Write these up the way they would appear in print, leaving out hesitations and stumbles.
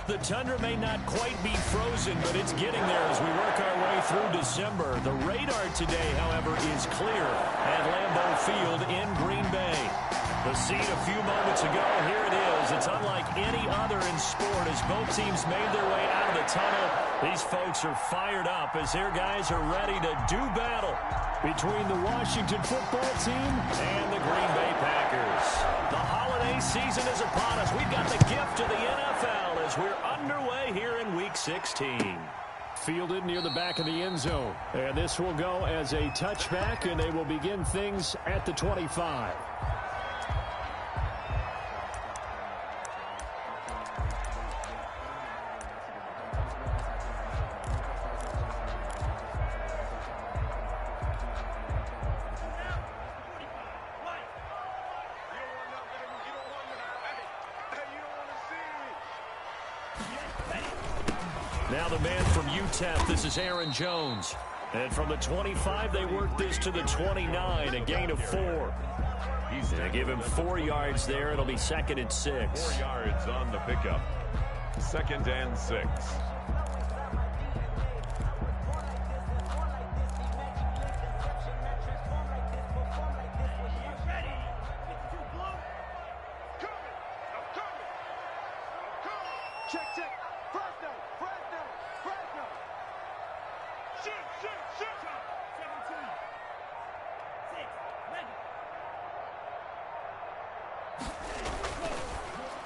The tundra may not quite be frozen, but it's getting there as we work our way through December. The radar today, however, is clear at Lambeau Field in Green Bay. The scene a few moments ago, here it is. It's unlike any other in sport as both teams made their way out of the tunnel. These folks are fired up as their guys are ready to do battle between the Washington football team and the Green Bay Packers. The holiday season is upon us. We've got the gift of the NFL as we're underway here in Week 16. Fielded near the back of the end zone. And this will go as a touchback, and they will begin things at the 25. Now the man from UTEP, this is Aaron Jones. And from the 25, they work this to the 29, a gain of 4. They give him 4 yards there. It'll be 2nd and 6. 4 yards on the pickup. 2nd and 6.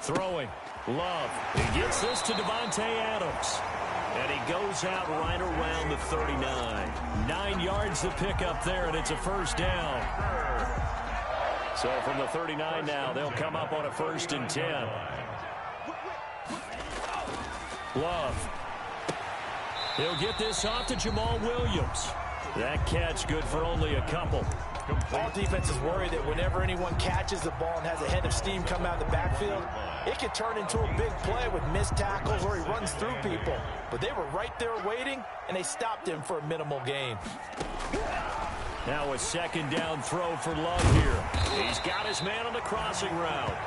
Throwing. Love. He gets this to Devontae Adams. And he goes out right around the 39. 9 yards to pick up there, and it's a first down. So from the 39 now, they'll come up on a 1st and 10. Love. He'll get this off to Jamal Williams. That catch good for only a couple. All defenses worry that whenever anyone catches the ball and has a head of steam come out of the backfield, it can turn into a big play with missed tackles or he runs through people. But they were right there waiting, and they stopped him for a minimal gain. Now a 2nd down throw for Love here. He's got his man on the crossing route.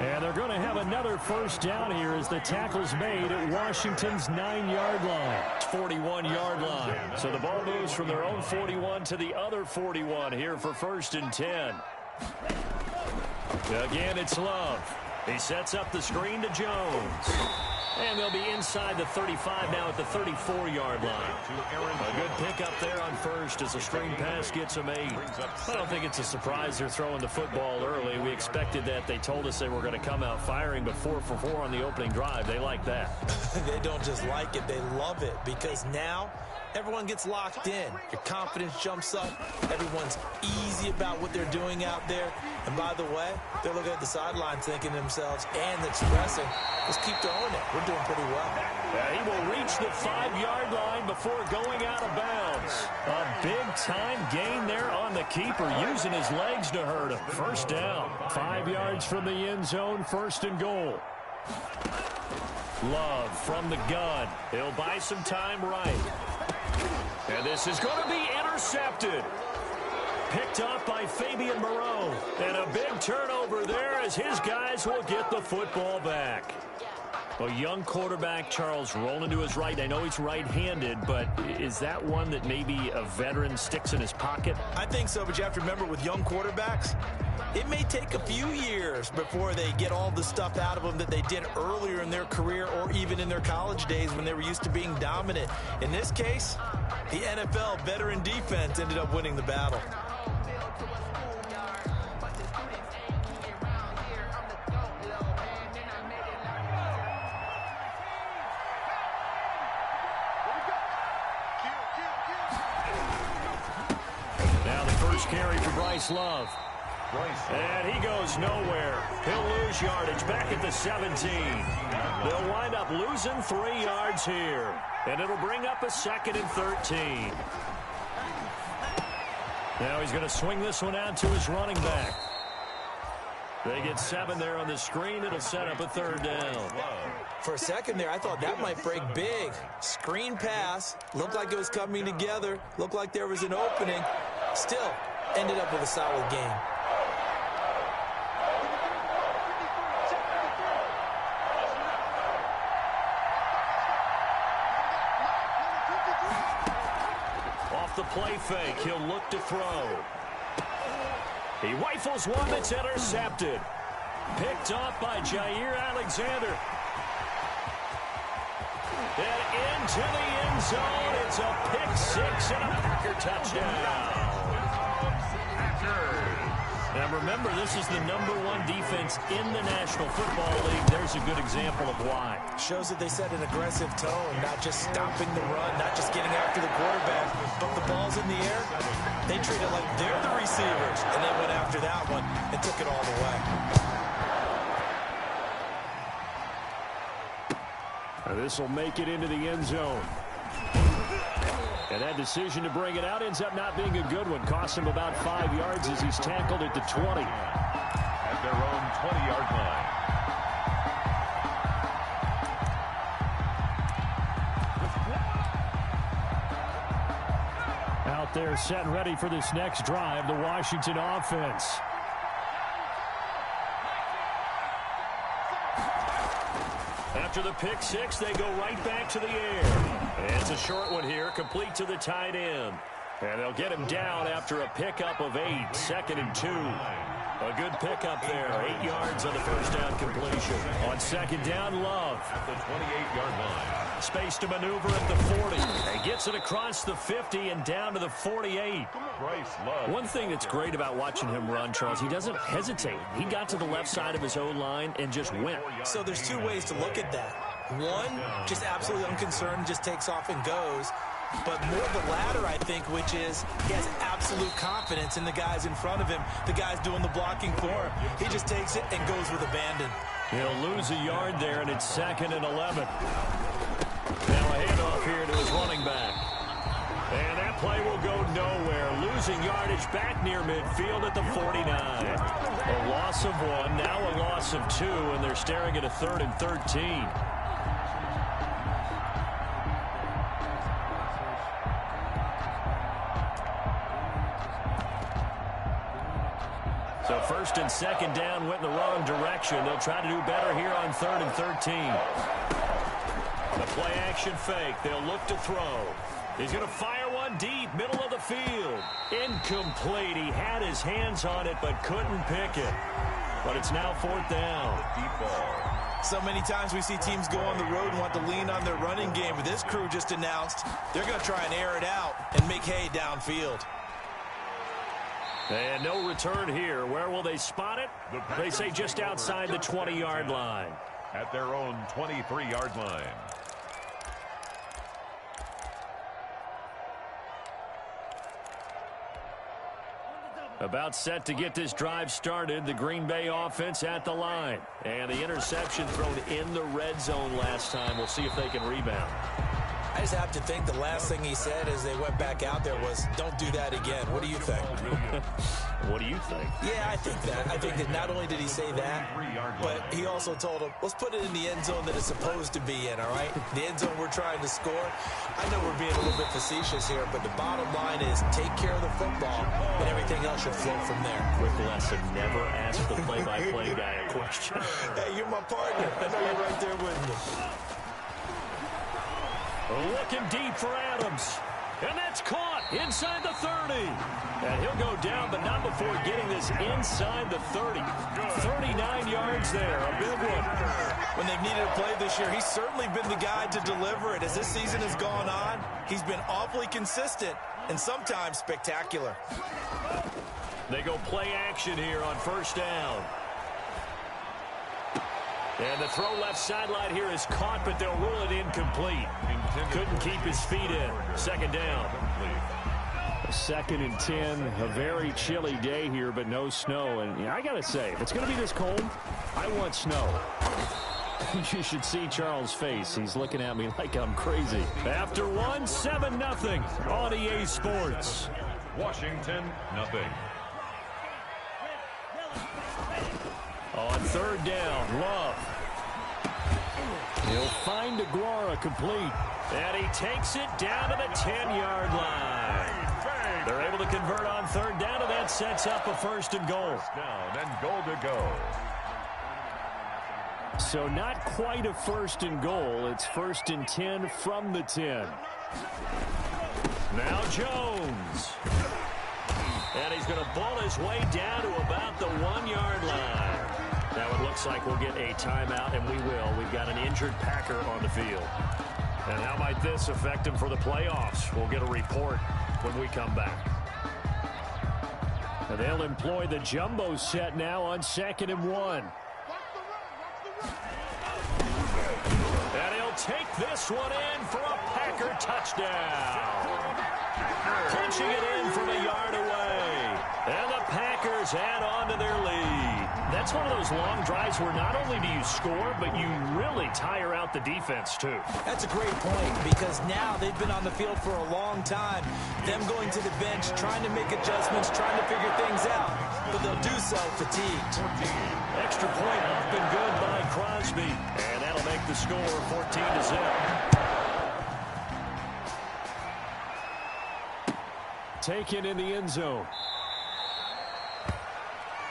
And they're going to have another first down here as the tackle's made at Washington's 9-yard line. 41-yard line. So the ball moves from their own 41 to the other 41 here for 1st and 10. Again, it's Love. He sets up the screen to Jones. And they'll be inside the 35 now at the 34-yard line. A good pickup there on 1st as the screen pass gets them 8. I don't think it's a surprise they're throwing the football early. We expected that. They told us they were going to come out firing, but 4 for 4 on the opening drive. They like that. They don't just like it, they love it, because now everyone gets locked in. Your confidence jumps up. Everyone's easy about what they're doing out there. And by the way, they're looking at the sidelines thinking to themselves and expressing, let's keep throwing it. We're doing pretty well. He will reach the 5-yard line before going out of bounds. A big-time gain there on the keeper, using his legs to hurt him. First down. 5 yards from the end zone, 1st and goal. Love from the gun. He'll buy some time right. And this is going to be intercepted. Picked up by Fabian Moreau. And a big turnover there as his guys will get the football back. A young quarterback, Charles, rolling to his right. I know he's right-handed, but is that one that maybe a veteran sticks in his pocket? I think so, but you have to remember with young quarterbacks, it may take a few years before they get all the stuff out of them that they did earlier in their career or even in their college days when they were used to being dominant. In this case, the NFL veteran defense ended up winning the battle. Carry for Bryce Love. And he goes nowhere. He'll lose yardage back at the 17. They'll wind up losing 3 yards here. And it'll bring up a 2nd and 13. Now he's going to swing this one out to his running back. They get 7 there on the screen. It'll set up a 3rd down. For a second there, I thought that might break big. Screen pass. Looked like it was coming together. Looked like there was an opening. Still ended up with a solid game. play fake. He'll look to throw. He rifles one that's intercepted. Picked off by Jair Alexander. And into the end zone. It's a pick six and a Packer touchdown. Now remember, this is the #1 defense in the National Football League. There's a good example of why. Shows that they set an aggressive tone, not just stopping the run, not just getting after the quarterback, but the ball's in the air. They treat it like they're the receivers, and they went after that one and took it all the way. This will make it into the end zone. And that decision to bring it out ends up not being a good one. Costs him about 5 yards as he's tackled at the 20. At their own 20-yard line. Out there set and ready for this next drive, the Washington offense. After the pick six, they go right back to the air. And it's a short one here, complete to the tight end. And they'll get him down after a pickup of 8, 2nd and 2. A good pickup there, 8 yards on the first down completion. On 2nd down, Love. At the 28-yard line. Space to maneuver at the 40. And gets it across the 50 and down to the 48. One thing that's great about watching him run, Charles, he doesn't hesitate. He got to the left side of his O-line and just went. So there's two ways to look at that. One, just absolutely unconcerned, just takes off and goes. But more the latter, I think, which is he has absolute confidence in the guys in front of him, the guys doing the blocking for him. He just takes it and goes with abandon. He'll lose a yard there, and it's 2nd and 11. Now a handoff here to his running back. And that play will go nowhere. Losing yardage back near midfield at the 49. A loss of 1, now a loss of 2, and they're staring at a 3rd and 13. So 1st and 2nd down went in the wrong direction. They'll try to do better here on 3rd and 13. The play action fake. They'll look to throw. He's going to fire one deep, middle of the field. Incomplete. He had his hands on it but couldn't pick it. But it's now 4th down. Deep ball. So many times we see teams go on the road and want to lean on their running game. But this crew just announced they're going to try and air it out and make hay downfield. And no return here. Where will they spot it? They say just outside the 20-yard line. At their own 23-yard line. About set to get this drive started. The Green Bay offense at the line. And the interception thrown in the red zone last time. We'll see if they can rebound. I just have to think the last thing he said as they went back out there was, don't do that again. What do you think? What do you think? Yeah, I think that. I think that not only did he say that, but he also told him, let's put it in the end zone that it's supposed to be in, all right? The end zone we're trying to score. I know we're being a little bit facetious here, but the bottom line is take care of the football, and everything else should flow from there. Quick lesson, never ask the play-by-play guy a question. Hey, you're my partner. I know you're right there with me. Looking deep for Adams. And that's caught inside the 30. And he'll go down, but not before getting this inside the 30. 39 yards there, a big one. When they've needed a play this year, he's certainly been the guy to deliver it. As this season has gone on, he's been awfully consistent and sometimes spectacular. They go play action here on 1st down. And the throw left sideline here is caught, but they'll rule it incomplete. Couldn't keep his feet in. 2nd down. 2nd and 10. A very chilly day here, but no snow. And I got to say, if it's going to be this cold, I want snow. You should see Charles' face. He's looking at me like I'm crazy. After 1, 7-0 on EA Sports. Washington, nothing. On 3rd down, Love. He'll find Aguara complete. And he takes it down to the 10-yard line. They're able to convert on 3rd down, and that sets up a 1st and goal. Down and goal to go. So not quite a 1st and goal. It's 1st and 10 from the 10. Now Jones. And he's going to ball his way down to about the 1-yard line. Now it looks like we'll get a timeout, and we will. We've got an injured Packer on the field. And how might this affect him for the playoffs? We'll get a report when we come back. And they'll employ the jumbo set now on 2nd and 1. And he'll take this one in for a Packer touchdown. Punching it in from a yard away. And the Packers add on to their lead. That's one of those long drives where not only do you score, but you really tire out the defense, too. That's a great point, because now they've been on the field for a long time. Them going to the bench, trying to make adjustments, trying to figure things out. But they'll do so fatigued. Extra point up and good by Crosby. And that'll make the score 14-0. Taken in the end zone.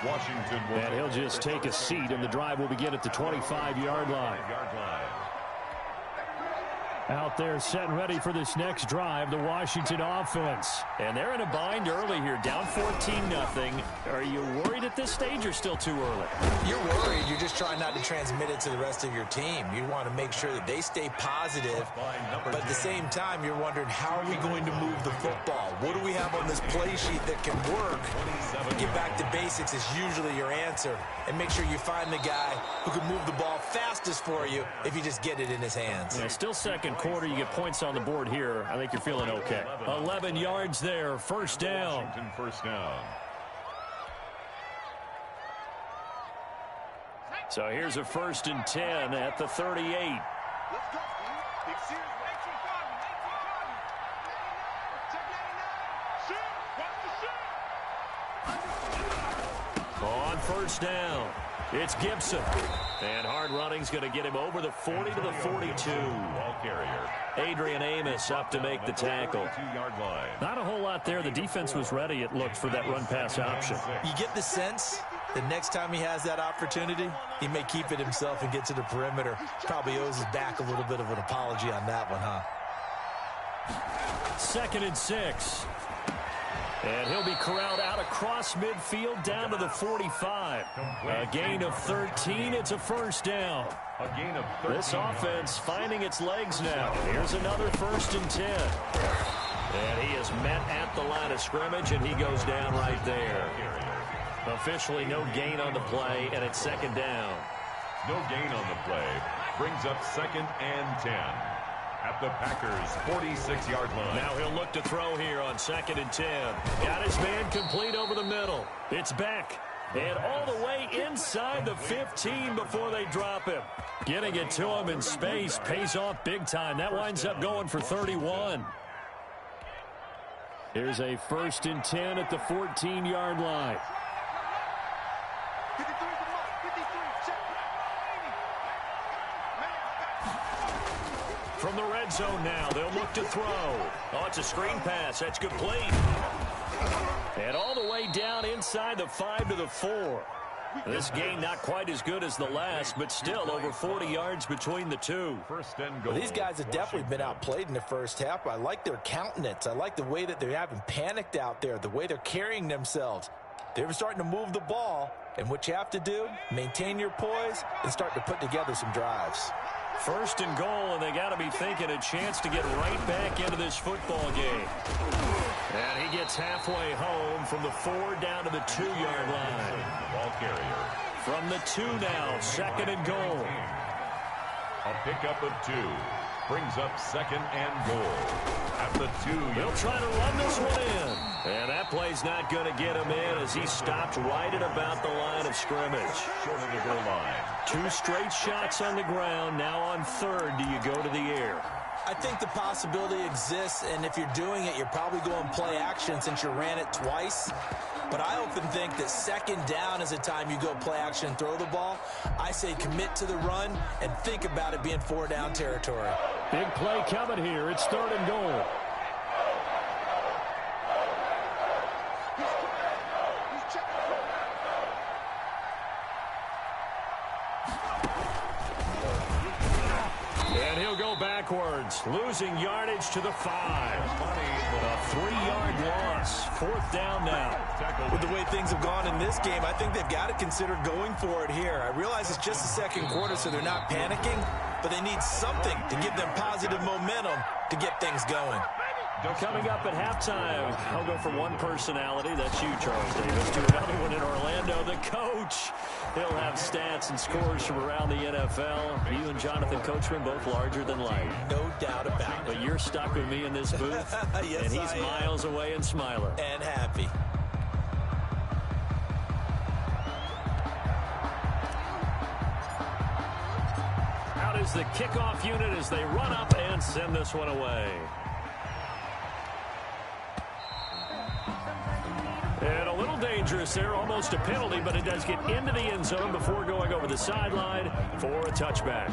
Washington will and he'll just take a seat, and the drive will begin at the 25-yard line. Out there set and ready for this next drive, the Washington offense. And they're in a bind early here, down 14-0. Are you worried at this stage or still too early? You're worried. You're just trying not to transmit it to the rest of your team. You want to make sure that they stay positive, but at the same time, you're wondering, how are we going to move the football? What do we have on this play sheet that can work? Get back to basics is usually your answer, and make sure you find the guy who can move the ball fastest for you if you just get it in his hands. Yeah, still second quarter. You get points on the board here. I think you're feeling okay. 11 yards there. First down. Washington first down. So here's a 1st and 10 at the 38. On first down, it's Gibson. And hard running's going to get him over the 40 to the 42. Ball carrier. Adrian Amos up to make the tackle. 2-yard line. Not a whole lot there. The defense was ready, it looked, for that run-pass option. You get the sense that next time he has that opportunity, he may keep it himself and get to the perimeter. Probably owes his back a little bit of an apology on that one, huh? 2nd and 6. And he'll be corralled out across midfield down to the 45. A gain of 13. It's a first down. A gain of 13. This offense finding its legs now. Here's another 1st and 10. And he is met at the line of scrimmage, and he goes down right there. Officially no gain on the play, and it's 2nd down. No gain on the play. Brings up 2nd and 10. At the Packers' 46-yard line. Now he'll look to throw here on 2nd and 10. Got his man complete over the middle. It's back. And all the way inside the 15 before they drop him. Getting it to him in space pays off big time. That winds up going for 31. Here's a 1st and 10 at the 14-yard line. From the red zone now, they'll look to throw. Oh, it's a screen pass. That's complete. And all the way down inside the 5 to the 4. This game not quite as good as the last, but still over 40 yards between the two. First and goal. Well, these guys have definitely been outplayed in the first half. I like their countenance. I like the way that they haven't panicked out there, the way they're carrying themselves. They're starting to move the ball, and what you have to do, maintain your poise and start to put together some drives. 1st and goal, and they got to be thinking a chance to get right back into this football game. And he gets halfway home from the 4 down to the 2-yard line. Ball carrier. From the 2 now, 2nd and goal. A pickup of 2. Brings up 2nd and goal. At the 2. They'll try to run this one in. And that play's not going to get him in as he stopped right at about the line of scrimmage. Short of the goal line. 2 straight shots on the ground. Now on 3rd, do you go to the air? I think the possibility exists, and if you're doing it, you're probably going play action since you ran it twice. But I often think that 2nd down is the time you go play action and throw the ball. I say commit to the run and think about it being 4-down territory. Big play coming here. It's 3rd and goal. backwards, losing yardage to the 5. A 3-yard loss. 4th down now. With the way things have gone in this game, I think they've got to consider going for it here. I realize it's just the second quarter, so they're not panicking, but they need something to give them positive momentum to get things going. Coming up at halftime, I'll go from one personality, that's you, Charles Davis, to another one in Orlando, the coach. He'll have stats and scores from around the NFL. You and Jonathan Coachman both larger than life. No doubt about it. But you're stuck with me in this booth, yes, and he's miles away and smiling. And happy. Out is the kickoff unit as they run up and send this one away. And a little dangerous there, almost a penalty, but it does get into the end zone before going over the sideline for a touchback.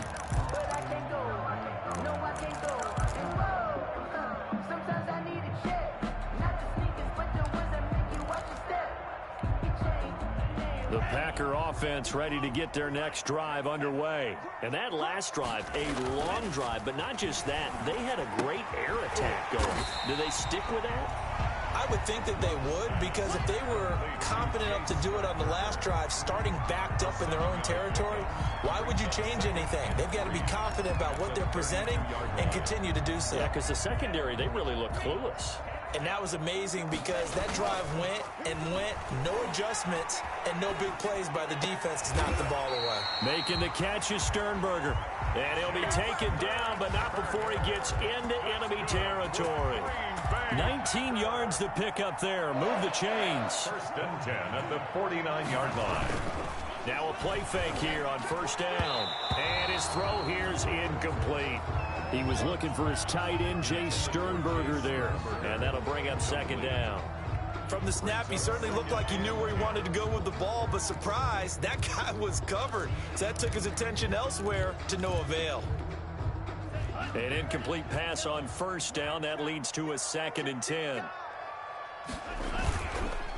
The Packer offense ready to get their next drive underway. And that last drive, a long drive, but not just that. They had a great air attack going. Do they stick with that? I would think that they would, because if they were confident enough to do it on the last drive, starting backed up in their own territory, why would you change anything? They've got to be confident about what they're presenting and continue to do so. Yeah, because the secondary, they really look clueless. And that was amazing because that drive went and went, no adjustments, and no big plays by the defense to knock the ball away. Making the catch is Sternberger. And he'll be taken down, but not before he gets into enemy territory. 19 yards to pick up there. Move the chains. 1st and 10 at the 49-yard line. Now a play fake here on 1st down. And his throw here's incomplete. He was looking for his tight end, Jay Sternberger there. And that'll bring up 2nd down. From the snap, he certainly looked like he knew where he wanted to go with the ball, but surprise, that guy was covered. So that took his attention elsewhere to no avail. An incomplete pass on 1st down. That leads to a 2nd and 10.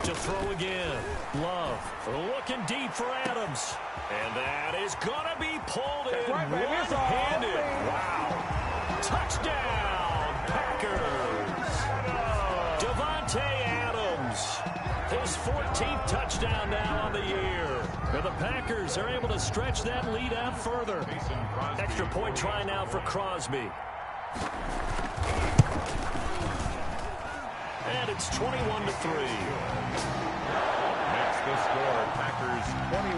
To throw again. Love looking deep for Adams. And that is going to be pulled in one-handed. Wow. Touchdown, Packers. Devontae Adams. His 14th touchdown now on the year. And the Packers are able to stretch that lead out further. Extra point try now for Crosby. And it's 21-3. Makes the score Packers 21,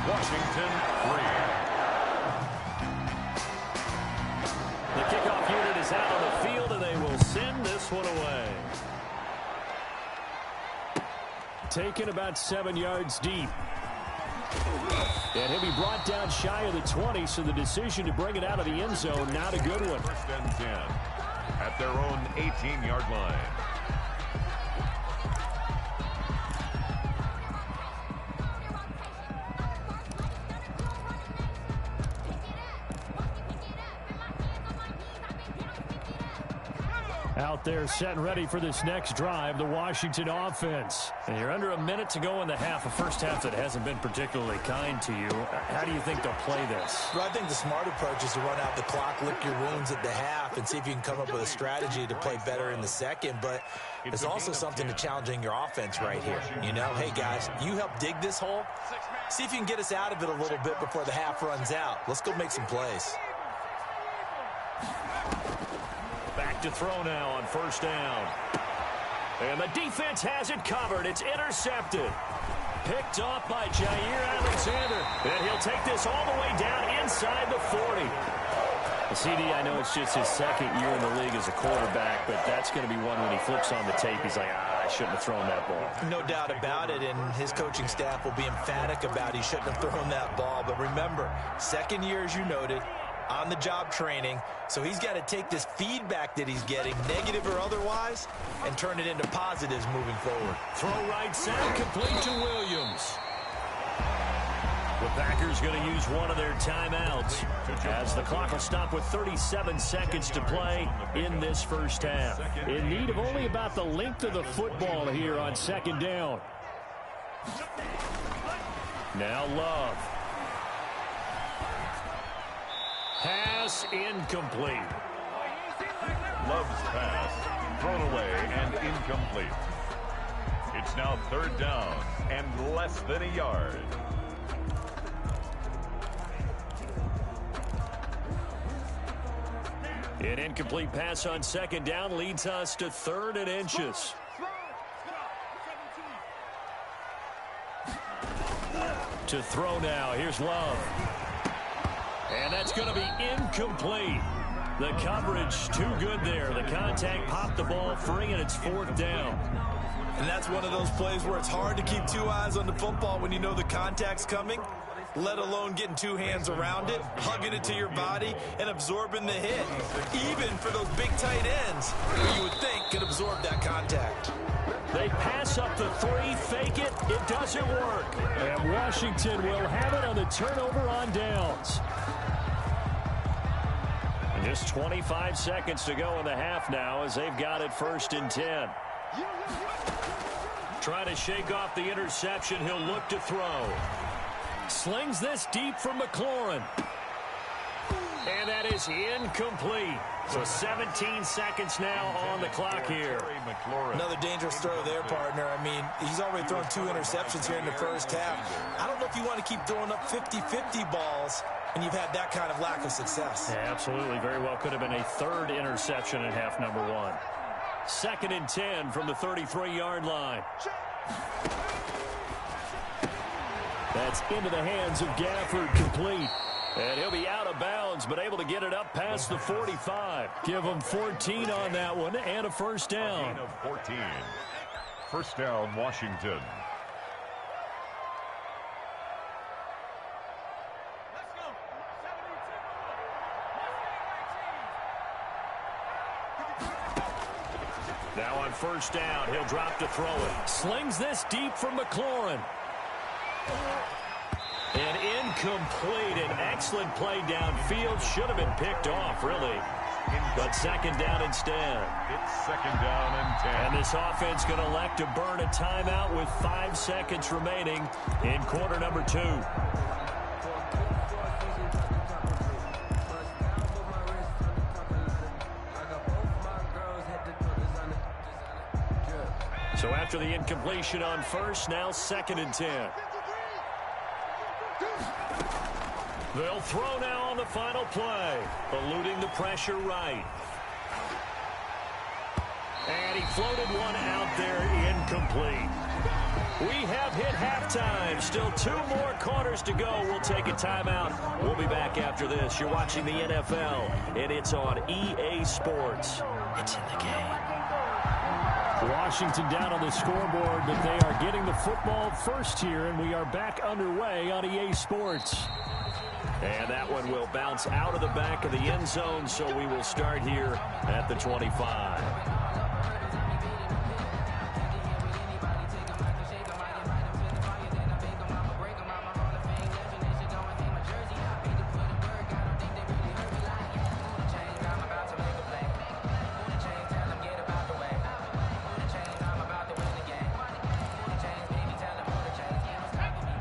Washington 3. The kickoff unit is out on the field, and they will send this one away. Taken about 7 yards deep. And he'll be brought down shy of the 20, so the decision to bring it out of the end zone, not a good one. 1st and 10 at their own 18-yard line. Out there set and ready for this next drive, the Washington offense. And you're under a minute to go in the half, a first half that hasn't been particularly kind to you. How do you think they'll play this? Well, I think the smart approach is to run out the clock, lick your wounds at the half, and see if you can come up with a strategy to play better in the second. But there's also something to challenging your offense right here. You know, hey, guys, you help dig this hole. See if you can get us out of it a little bit before the half runs out. Let's go make some plays. Back to throw now on 1st down. And the defense has it covered. It's intercepted. Picked off by Jair Alexander. And he'll take this all the way down inside the 40. CD, I know it's just his 2nd year in the league as a quarterback, but that's going to be one when he flips on the tape. He's like, I shouldn't have thrown that ball. No doubt about it, and his coaching staff will be emphatic about he shouldn't have thrown that ball. But remember, 2nd year, as you noted, on-the-job training, so he's got to take this feedback that he's getting, negative or otherwise, and turn it into positives moving forward. Throw right side, complete to Williams. The Packers going to use one of their timeouts as the clock will stop with 37 seconds to play in this first half. In need of only about the length of the football here on 2nd down. Now Love. Has pass incomplete. Love's pass thrown away and incomplete. It's now 3rd down and less than a yard. An incomplete pass on 2nd down leads us to 3rd and inches. To throw now. Here's Love. And that's going to be incomplete. The coverage too good there. The contact popped the ball free, and it's 4th down. And that's one of those plays where it's hard to keep 2 eyes on the football when you know the contact's coming, let alone getting 2 hands around it, hugging it to your body, and absorbing the hit. Even for those big tight ends, who you would think could absorb that contact. They pass up the 3, fake it, it doesn't work. And Washington will have it on the turnover on downs. And just 25 seconds to go in the half now as they've got it 1st and 10. Trying to shake off the interception, he'll look to throw. Slings this deep from McLaurin. And that is incomplete. So 17 seconds now on the clock here. Another dangerous throw there, partner. I mean, he's already thrown 2 interceptions here in the first half. I don't know if you want to keep throwing up 50-50 balls when you've had that kind of lack of success. Yeah, absolutely. Very well could have been a 3rd interception in half number 1. 2nd and 10 from the 33-yard line. That's into the hands of Gafford, complete. And he'll be out of bounds, but able to get it up past the 45. Give him 14 on that one and a 1st down. A gain of 14. 1st down, Washington. Now on 1st down, he'll drop to throw it. Slings this deep from McLaurin. And incomplete. An excellent play downfield. Should have been picked off, really. But 2nd down instead. It's 2nd down and 10. And this offense going to elect to burn a timeout with 5 seconds remaining in quarter number 2. So after the incompletion on 1st, now 2nd and 10. They'll throw now on the final play, eluding the pressure right. And he floated one out there, incomplete. We have hit halftime. Still 2 more quarters to go. We'll take a timeout. We'll be back after this. You're watching the NFL, and it's on EA Sports. It's in the game. Washington down on the scoreboard, but they are getting the football first here, and we are back underway on EA Sports. And that one will bounce out of the back of the end zone, so we will start here at the 25.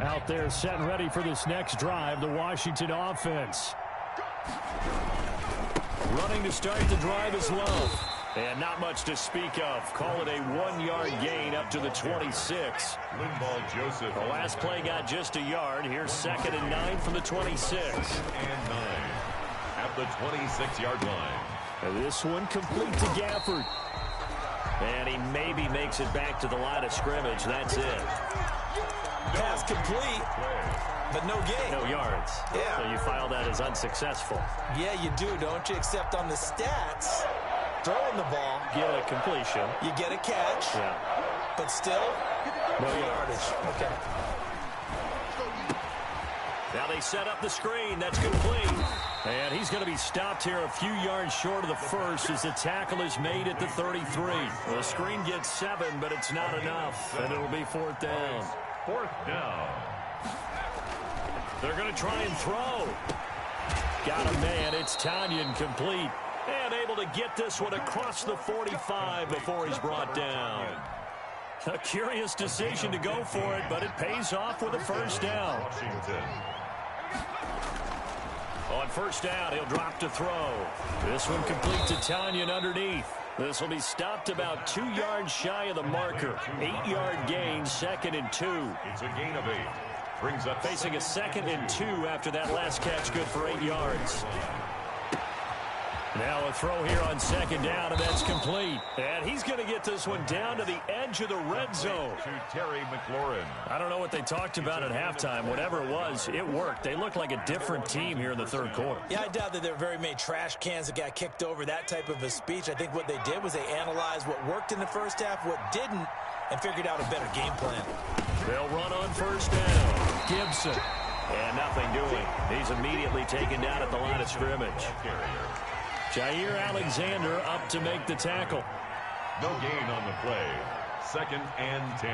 Out there set and ready for this next drive, the Washington offense. Running to start the drive is Love. And not much to speak of. Call it a 1-yard gain up to the 26. Linval Joseph. The last play got just a yard. Here's 2nd and 9 from the 26. And 9 at the 26-yard line. And this one complete to Gafford. And he maybe makes it back to the line of scrimmage. That's it. Pass complete, but no gain. No yards. Yeah. So you file that as unsuccessful. Yeah, you do, don't you? Except on the stats, throwing the ball, Get a completion. you get a catch, Yeah. but still, no yardage. Okay. Now they set up the screen. That's complete. And he's going to be stopped here a few yards short of the first as the tackle is made at the 33. The screen gets 7, but it's not enough, and it'll be 4th down. 4th down. They're going to try and throw. Got a man. It's Tanyan, complete. And able to get this one across the 45 before he's brought down. A curious decision to go for it, but it pays off with a 1st down. Washington. On first down, he'll drop to throw. This one complete to Tanyan underneath. This will be stopped about 2 yards shy of the marker. 8-yard gain, 2nd and 2. It's a gain of 8. Brings up facing a 2nd and 2 after that last catch, good for 8 yards. Now a throw here on 2nd down, and that's complete. And he's going to get this one down to the edge of the red zone. To Terry McLaurin. I don't know what they talked about at halftime. Whatever it was, it worked. They look like a different team here in the third quarter. Yeah, I doubt that there were very many trash cans that got kicked over, that type of a speech. I think what they did was they analyzed what worked in the first half, what didn't, and figured out a better game plan. They'll run on first down. Gibson. And nothing doing. He's immediately taken down at the line of scrimmage. Jair Alexander up to make the tackle. No gain on the play. 2nd and 10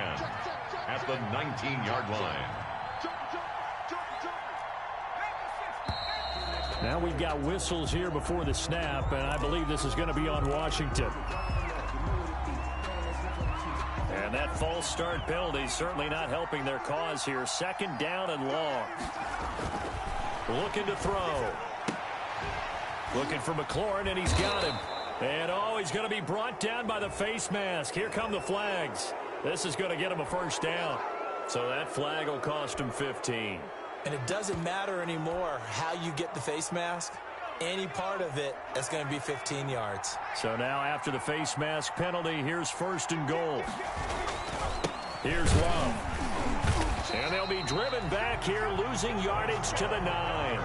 at the 19-yard line. Now we've got whistles here before the snap, and I believe this is going to be on Washington. And that false start penalty certainly not helping their cause here. 2nd down and long. Looking to throw. Looking for McLaurin, and he's got him. And, he's going to be brought down by the face mask. Here come the flags. This is going to get him a first down. So that flag will cost him 15. And it doesn't matter anymore how you get the face mask. Any part of it, that's going to be 15 yards. So now after the face mask penalty, here's 1st and goal. Here's Love. And they'll be driven back here, losing yardage to the 9.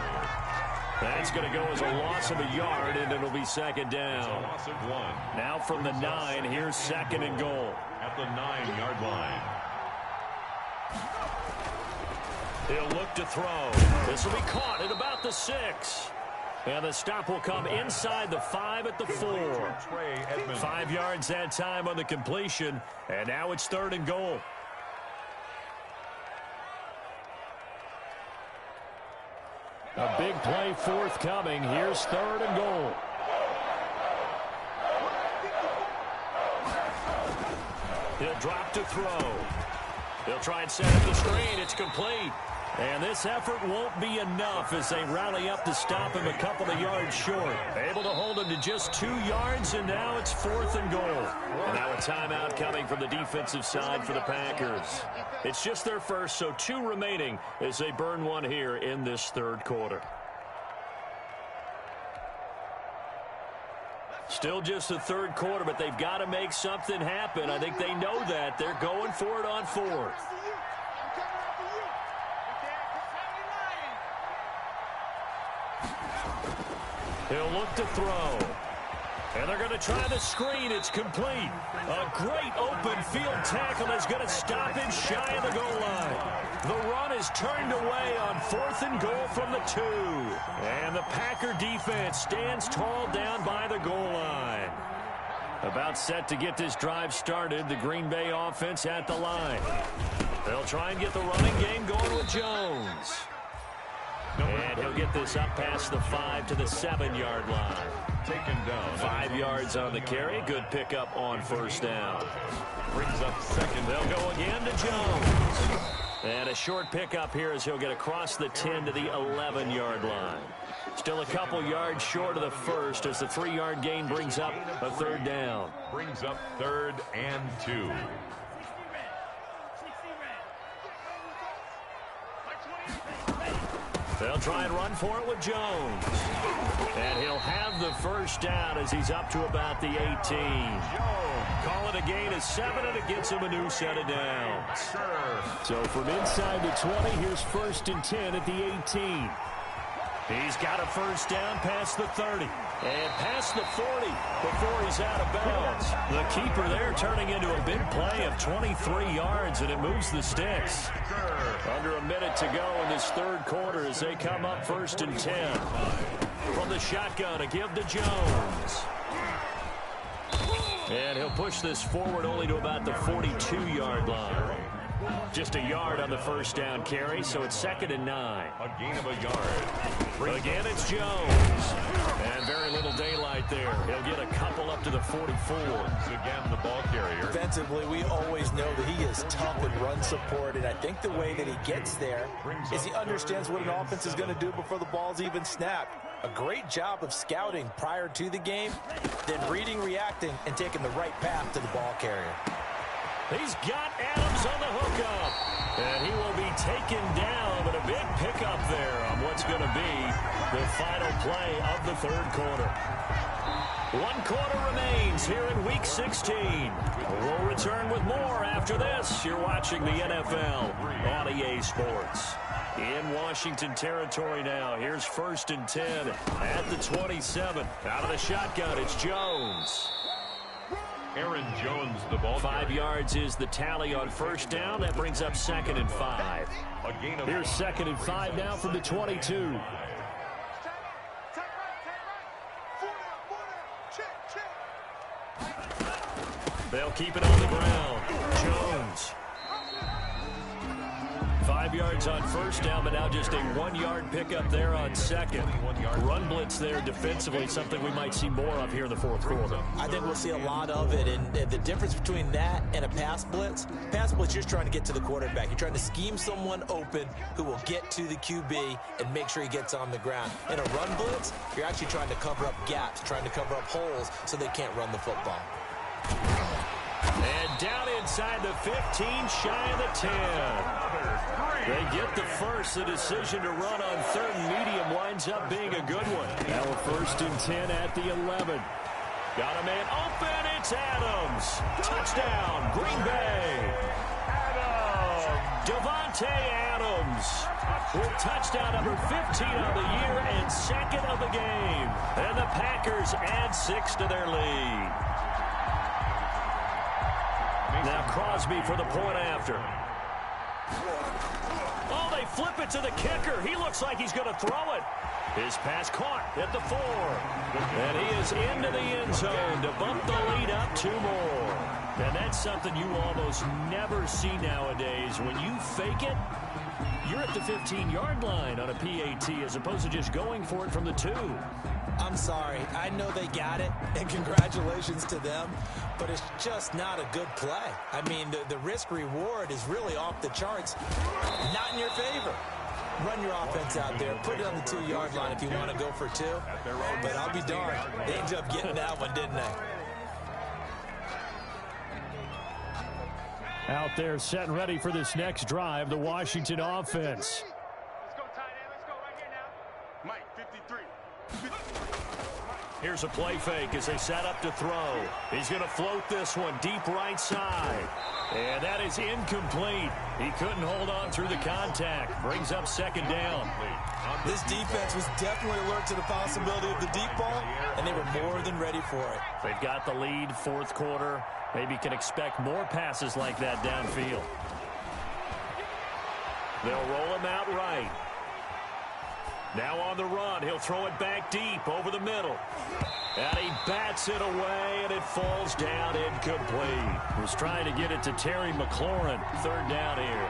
That's going to go as a loss of a yard, and it'll be 2nd down. Loss of 1. Now from the 9, here's 2nd and goal. At the 9-yard line. He'll look to throw. This will be caught at about the 6. And the stop will come inside the 5 at the 4. 5 yards that time on the completion, and now it's 3rd and goal. A big play forthcoming. Here's 3rd and goal. He'll drop to throw. He'll try and set up the screen. It's complete. And this effort won't be enough as they rally up to stop him a couple of yards short. Able to hold him to just 2 yards, and now it's 4th and goal. And now a timeout coming from the defensive side for the Packers. It's just their first, so 2 remaining as they burn one here in this 3rd quarter. Still just the 3rd quarter, but they've got to make something happen. I think they know that. They're going for it on 4th. He'll look to throw. And they're going to try the screen. It's complete. A great open field tackle is going to stop him shy of the goal line. The run is turned away on 4th and goal from the 2. And the Packer defense stands tall down by the goal line. About set to get this drive started. The Green Bay offense at the line. They'll try and get the running game going with Jones. And he'll get this up past the 5 to the 7-yard line. Taken down. 5 yards on the carry. Good pickup on first down. Brings up 2nd. They'll go again to Jones. And a short pickup here as he'll get across the 10 to the 11-yard line. Still a couple yards short of the first as the 3-yard gain brings up a 3rd down. Brings up 3rd and 2. They'll try and run for it with Jones. And he'll have the first down as he's up to about the 18. Call it a gain of 7, and it gets him a new set of downs. So from inside the 20, here's 1st and 10 at the 18. He's got a first down past the 30. And past the 40 before he's out of bounds. The keeper there turning into a big play of 23 yards, and it moves the sticks. Under a minute to go in this 3rd quarter as they come up 1st and 10. From the shotgun, a give to Jones. And he'll push this forward only to about the 42-yard line. Just a yard on the first down carry, so it's 2nd and 9. A gain of a yard. Again, it's Jones. And very little daylight there. He'll get a couple up to the 44. Again, the ball carrier. Defensively, we always know that he is tough in run support, and I think the way that he gets there is he understands what an offense is going to do before the ball's even snapped. A great job of scouting prior to the game, then reading, reacting, and taking the right path to the ball carrier. He's got Adams on the hookup. And he will be taken down, but a big pickup there on what's going to be the final play of the third quarter. 1 quarter remains here in Week 16. We'll return with more after this. You're watching the NFL on EA Sports. In Washington territory now. Here's 1st and 10 at the 27. Out of the shotgun, it's Jones. Aaron Jones, the ball 5 yards is the tally on first down. That brings up 2nd and 5. Here's 2nd and 5 now from the 22. They'll keep it on the ground. Jones. 5 yards on first down, but now just a 1-yard pickup there on second. Run blitz there defensively, something we might see more of here in the fourth quarter. I think we'll see a lot of it, and the difference between that and a pass blitz, you're just trying to get to the quarterback. You're trying to scheme someone open who will get to the QB and make sure he gets on the ground. In a run blitz, you're actually trying to cover up gaps, trying to cover up holes so they can't run the football. And down inside the 15, shy of the 10. They get the first. The decision to run on 3rd and medium winds up being a good one. Now we're 1st and 10 at the 11. Got a man open. It's Adams. Touchdown, Green Bay. Devontae Adams with touchdown number 15 of the year and 2nd of the game. And the Packers add 6 to their lead. Now Crosby for the point after. Oh, they flip it to the kicker. He looks like he's going to throw it. His pass caught at the 4. And he is into the end zone to bump the lead up 2 more. And that's something you almost never see nowadays. When you fake it, you're at the 15-yard line on a PAT as opposed to just going for it from the 2. I'm sorry. I know they got it, and congratulations to them, but it's just not a good play. I mean, the risk-reward is really off the charts. Not in your favor. Run your offense out there. Put it on the 2-yard line if you want to go for 2. But I'll be darned. They ended up getting that one, didn't they? Out there set and ready for this next drive, the Washington offense. Let's go tight end. Let's go right here now. Mike, 53. Here's a play fake as they set up to throw. He's going to float this one deep right side. And that is incomplete. He couldn't hold on through the contact. Brings up 2nd down. This defense was definitely alert to the possibility of the deep ball, and they were more than ready for it. They've got the lead, 4th quarter. Maybe can expect more passes like that downfield. They'll roll him out right. Now on the run, he'll throw it back deep over the middle. And he bats it away, and it falls down incomplete. Was trying to get it to Terry McLaurin. 3rd down here.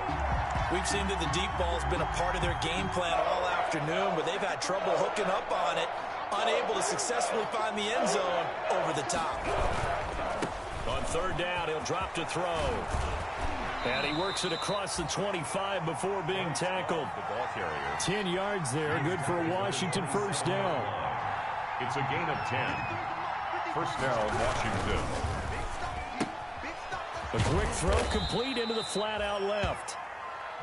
We've seen that the deep ball's been a part of their game plan all afternoon, but they've had trouble hooking up on it, unable to successfully find the end zone over the top. On 3rd down, he'll drop to throw. And he works it across the 25 before being tackled. The ball carrier. 10 yards there, good for a Washington 1st down. It's a gain of 10. 1st down, Washington. A quick throw complete into the flat out left.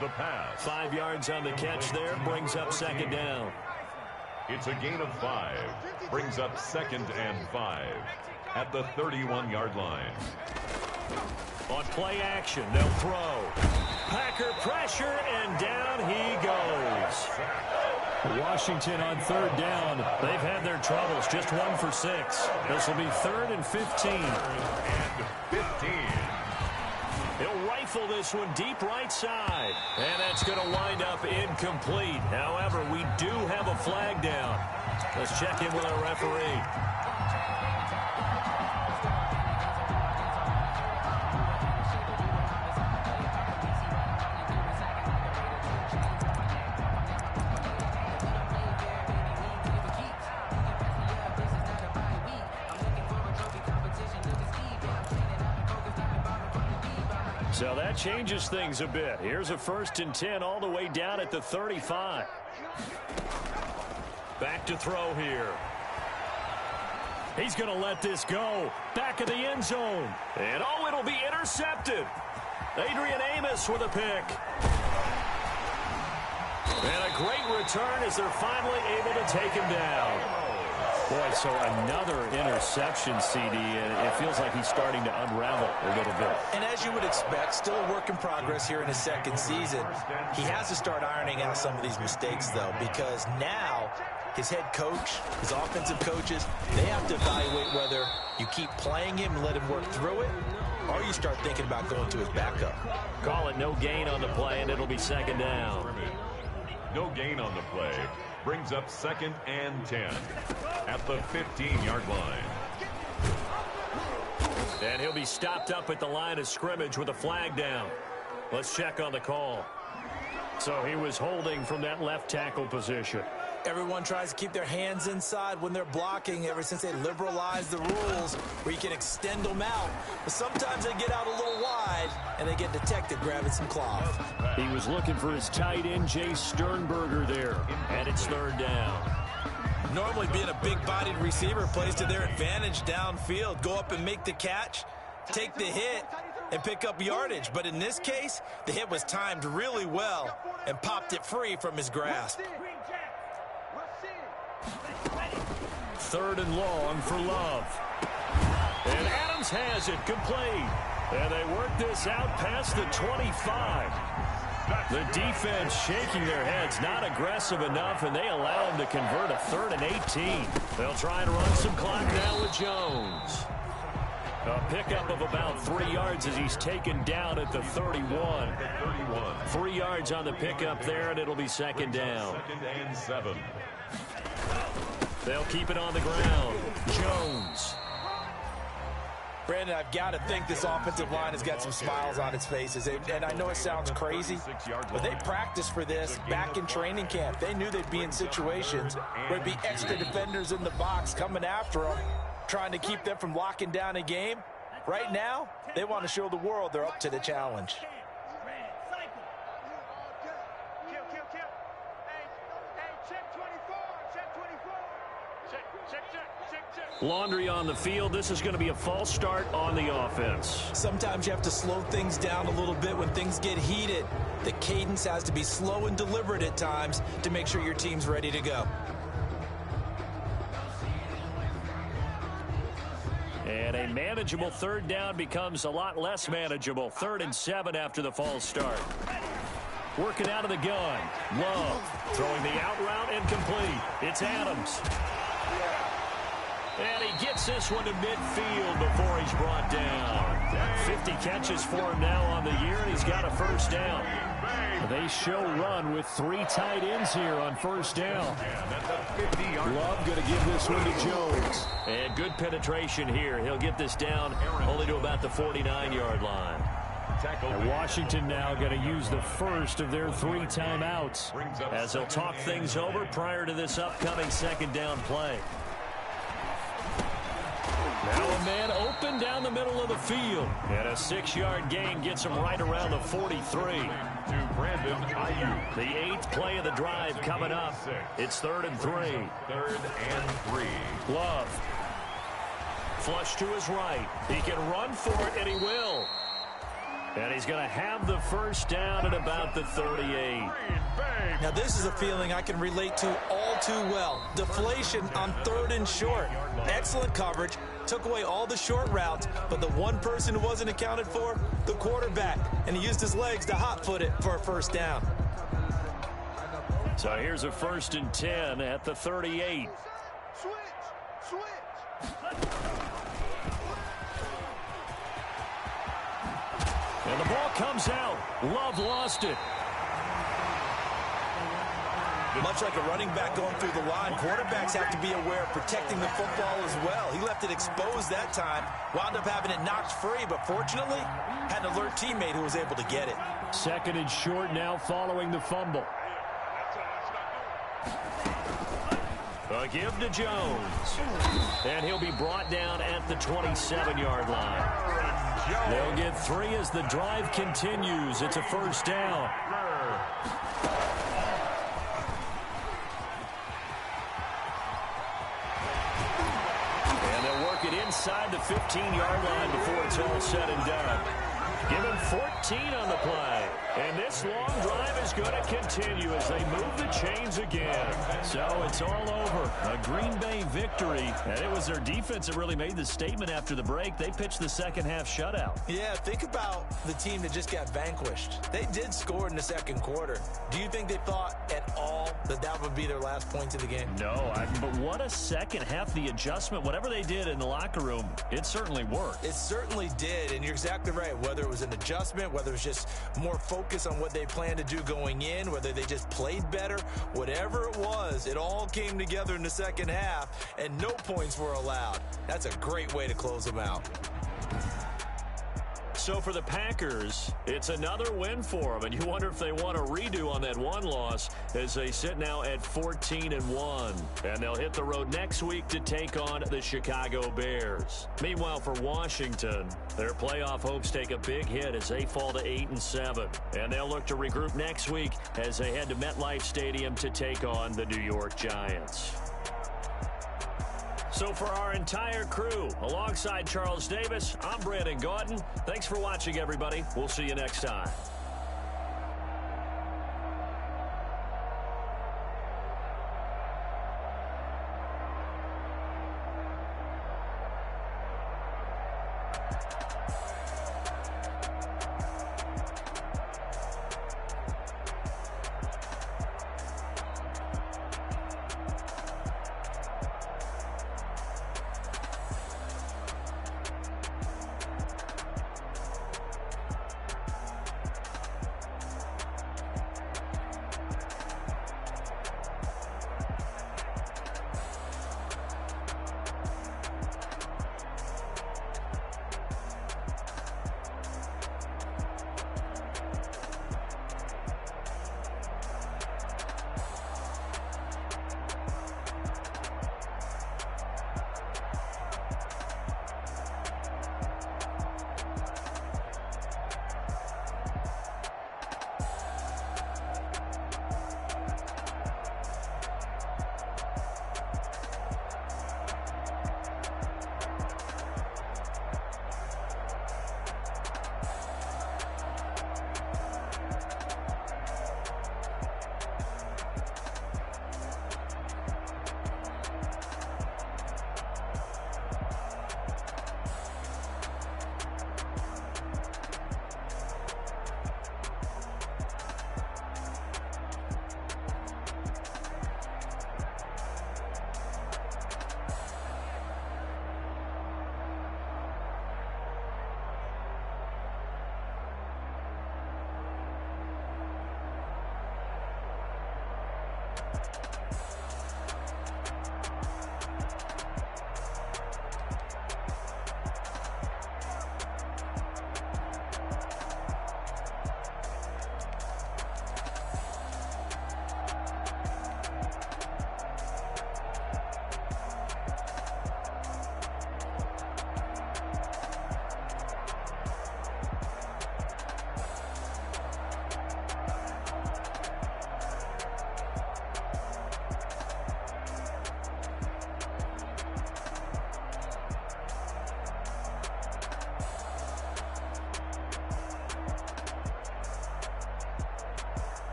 The pass. 5 yards on the catch there, brings up 2nd down. It's a gain of 5. Brings up 2nd and 5 at the 31-yard line. On play action, they'll throw. Packer pressure, and down he goes. Washington on 3rd down. They've had their troubles, just 1 for 6. This will be 3rd and 15. And 15. He'll rifle this one deep right side. And that's going to wind up incomplete. However, we do have a flag down. Let's check in with our referee. So that changes things a bit. Here's a 1st and 10 all the way down at the 35. Back to throw here. He's going to let this go. Back of the end zone. And it'll be intercepted. Adrian Amos with a pick. And a great return as they're finally able to take him down. Boy, so another interception, CD, and it feels like he's starting to unravel a little bit. And as you would expect, still a work in progress here in his second season. He has to start ironing out some of these mistakes, though, because now his head coach, his offensive coaches, they have to evaluate whether you keep playing him and let him work through it, or you start thinking about going to his backup. Call it no gain on the play, and it'll be 2nd down. No gain on the play. Brings up 2nd and 10 at the 15-yard line. And he'll be stopped up at the line of scrimmage with a flag down. Let's check on the call. So he was holding from that left tackle position. Everyone tries to keep their hands inside when they're blocking ever since they liberalized the rules where you can extend them out. But sometimes they get out a little wide and they get detected grabbing some cloth. He was looking for his tight end, Jay Sternberger, there. And it's 3rd down. Normally being a big-bodied receiver plays to their advantage downfield. Go up and make the catch, take the hit, and pick up yardage. But in this case, the hit was timed really well and popped it free from his grasp. 3rd and long for Love. And Adams has it complete. And they work this out past the 25. The defense shaking their heads, not aggressive enough, and they allow him to convert a 3rd and 18. They'll try and run some clock now with Jones. A pickup of about 3 yards as he's taken down at the 31. 3 yards on the pickup there, and it'll be 2nd down. 2nd and 7. They'll keep it on the ground. Jones. Brandon, I've got to think this offensive line has got some smiles on its faces. And I know it sounds crazy, but they practiced for this back in training camp. They knew they'd be in situations where there'd be extra defenders in the box coming after them, trying to keep them from locking down a game. Right now, they want to show the world they're up to the challenge. Laundry on the field. This is going to be a false start on the offense. Sometimes you have to slow things down a little bit when things get heated. The cadence has to be slow and deliberate at times to make sure your team's ready to go. And a manageable 3rd down becomes a lot less manageable. 3rd and 7 after the false start. Working out of the gun. Love throwing the out route incomplete. It's Adams. And he gets this one to midfield before he's brought down. 50 catches for him now on the year, and he's got a 1st down. They show run with 3 tight ends here on 1st down. Love going to give this one to Jones. And good penetration here. He'll get this down only to about the 49-yard line. And Washington now going to use the first of their 3 timeouts as they'll talk things over prior to this upcoming 2nd down play. Now a man open down the middle of the field. And a 6-yard gain gets him right around the 43. To Brandon Ayuk. The 8th play of the drive coming up. It's 3rd and 3. 3rd and 3. Love. Flush to his right. He can run for it, and he will. And he's going to have the 1st down at about the 38. Now this is a feeling I can relate to all too well. Deflation on 3rd and short. Excellent coverage. Took away all the short routes, but the one person who wasn't accounted for, the quarterback. And he used his legs to hot-foot it for a 1st down. So here's a 1st and 10 at the 38. Switch. And the ball comes out. Love lost it. Much like a running back going through the line, quarterbacks have to be aware of protecting the football as well. He left it exposed that time, wound up having it knocked free, but fortunately, had an alert teammate who was able to get it. 2nd and short now following the fumble. A give to Jones. And he'll be brought down at the 27-yard line. They'll get 3 as the drive continues. It's a first down. And they'll work it inside the 15-yard line before it's all said and done. Give him 14 on the play. And this long drive is going to continue as they move the chains again. So it's all over. A Green Bay victory. And it was their defense that really made the statement after the break. They pitched the second-half shutout. Yeah, think about the team that just got vanquished. They did score in the second quarter. Do you think they thought at all that that would be their last points of the game? No, but what a second half. The adjustment, whatever they did in the locker room, it certainly worked. It certainly did, and you're exactly right. Whether it was an adjustment, whether it was just more focus on what they planned to do going in, whether they just played better, whatever it was, it all came together in the second half, and no points were allowed. That's a great way to close them out. So for the Packers, it's another win for them, and you wonder if they want a redo on that one loss as they sit now at 14-1. And they'll hit the road next week to take on the Chicago Bears. Meanwhile, for Washington, their playoff hopes take a big hit as they fall to 8-7. And they'll look to regroup next week as they head to MetLife Stadium to take on the New York Giants. So for our entire crew, alongside Charles Davis, I'm Brandon Gaudin. Thanks for watching, everybody. We'll see you next time.